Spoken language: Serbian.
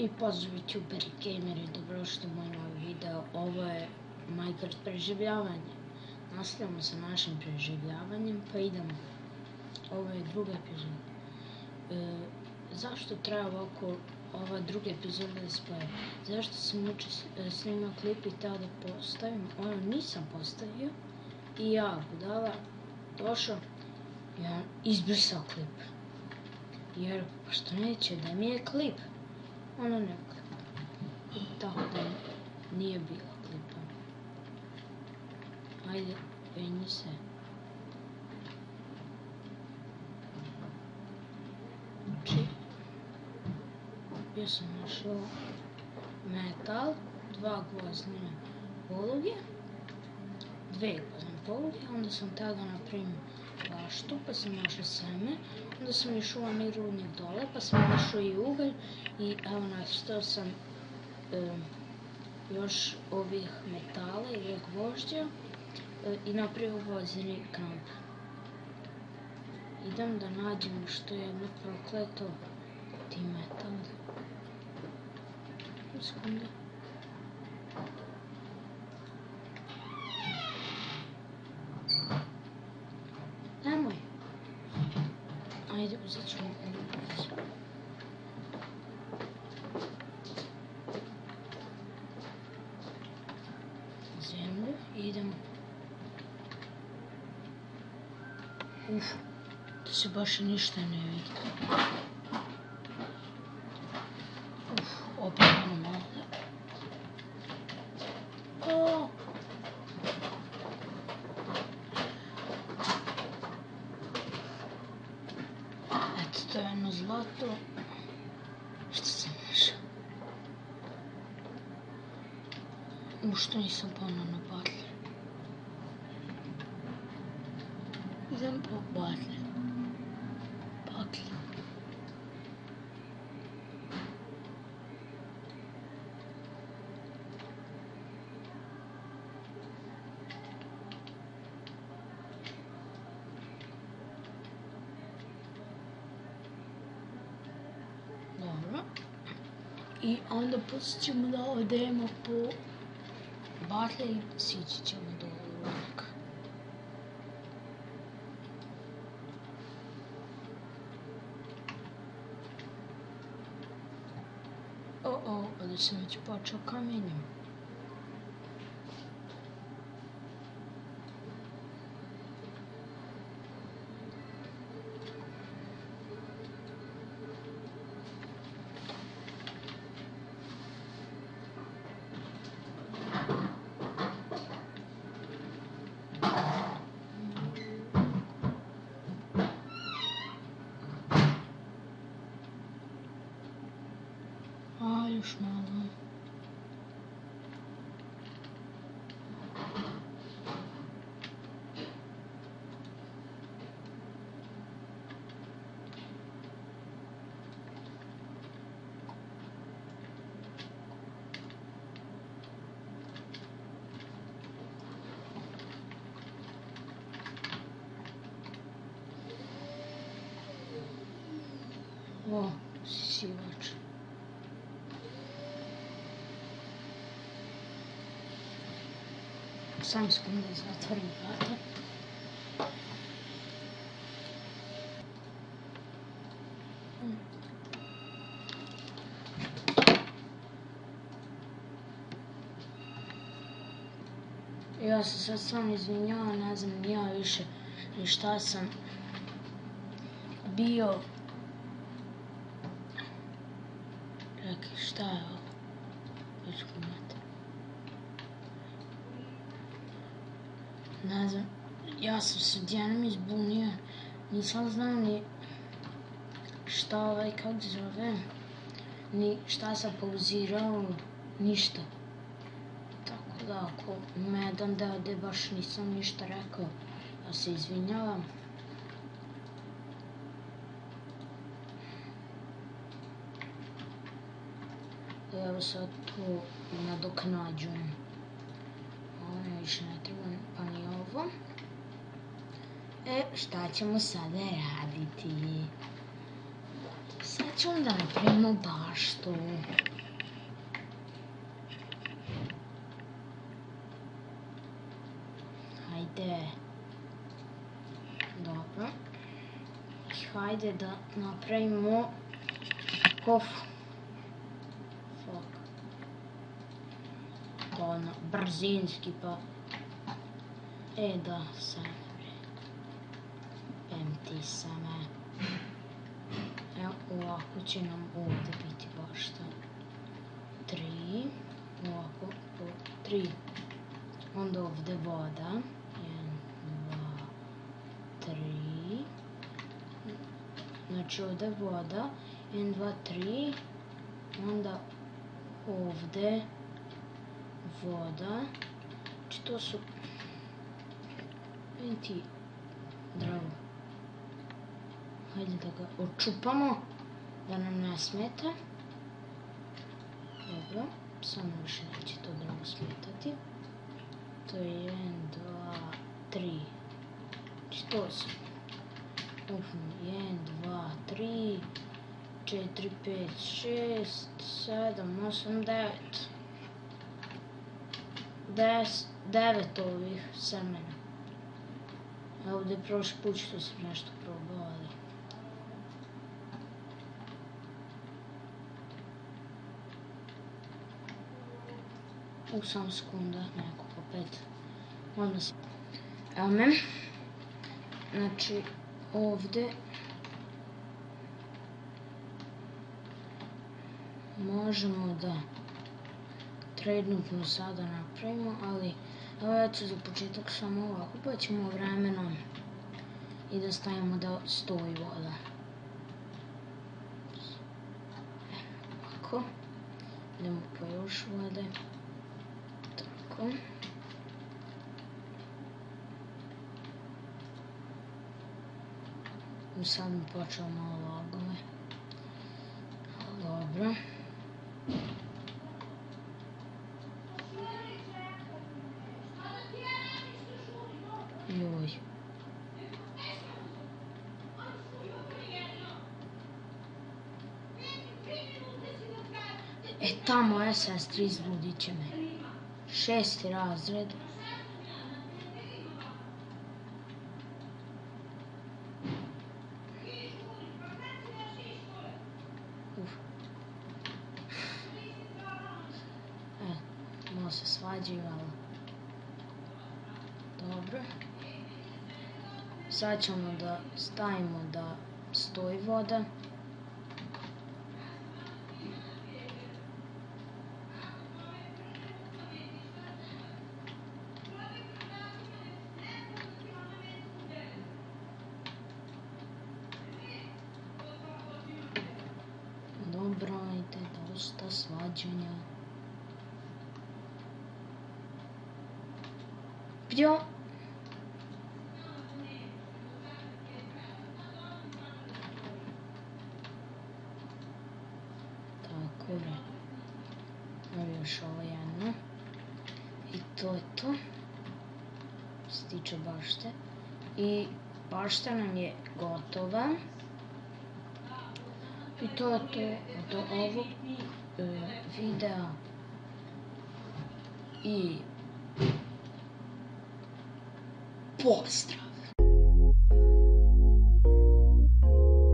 I pozdrav YouTuberi, gameri, dobrodošli u moj novi video. Ovo je Minecraft preživljavanje. Nastavljamo sa našim preživljavanjem, pa idemo. Ovo je druga epizoda. Zašto treba ovako ova druga epizoda da se pojavi? Zašto sam uče snimao klip i teo da postavim? Ono nisam postavio i ja, budala, došao i on izbrisao klip. Jer, pa što neće, da mi je klip. Ono ne klipa. I tako da nije bilo klipa. Ajde, penji se. Znači, ja sam našao metal, 2 gvozdene poluge, 2 gvozdene poluge, onda sam teo da napravim baštu, pa sam našao seme, onda sam išao onaj rudnik dole, pa sam našao i ugalj i evo nastao sam još ovih metala i gvožđa i napravio gvozdeni kamp. Idem da nađem što je jedno prokleto ti metal. Sekunde. Nemoj. Ajde, uzet ćemo zemlju i idemo. Tu se baš ništa ne vidi. Opet imamo ovdje. Eto, to je jedno zlato. Što sam našao? Što nisam ponovno batlje. Idem po batlje. Dobro. I onda poslije ćemo da odemo po batlje i sići ćemo do rudnika. Ovdje sam već počeo kamenjem. Još malo. O, sivač. Sam sekunde zatvorim vrata. Ja se sad sam izvinjavam, ne znam ni ja više ni šta sam bio. Čekaj, šta je ovo? Ne znam, ja sam se odjednom izbunio, nisam znao ni šta kako zove, ni šta sam pauzirao, ništa. Tako da, ako ima jedan deo gde baš nisam ništa rekao, ja se izvinjavam. Evo sad to nadoknađujem. Ovo više ne treba pa ni ovo. Šta ćemo sada raditi? Sad ćemo da napravimo baštu. Ajde. Dobro. Hajde da napravimo kofu. Fuck. To ono, brzinski pa... da, sam. Ti same. Evo, ovako će nam ovdje biti baš to. 3. Ovako, 3. Onda ovdje voda. 1, 2, 3. Znači ovdje voda. 1, 2, 3. Onda ovdje voda. Znači to su... ti drago. Hajde da ga očupamo, da nam ne smeta. Dobro, samo više neće to drago smetati. To je 1, 2, 3. Znači to su. 1, 2, 3, 4, 5, 6, 7, 8, 9. 9 ovih semena. Ovdje prošli put što sam nešto probao, ali... Samo sekunda, neko opet. Onda se... Evo me. Znači, ovdje... Možemo da... Trenutno sada napravimo, ali... Evo ja ću za početak samo ovako, pa ćemo vremenom i da stavimo da stoji voda. Ovako. Idemo po još vode. Tako. I sad mi počeo malo lagove. Dobro. Joj. Tamo je sestri, izludit će me. 6. razred. Malo se svađaju, ali... Dobro. Sad ćemo da stavimo da stoji voda. Dobro, ajde, dosta svađanja. Gdje? Tako je. Evo još ovo jedno. I to je to. Što se tiče bašte. I bašta nam je gotova. I to je to do ovog videa. I pozdrav!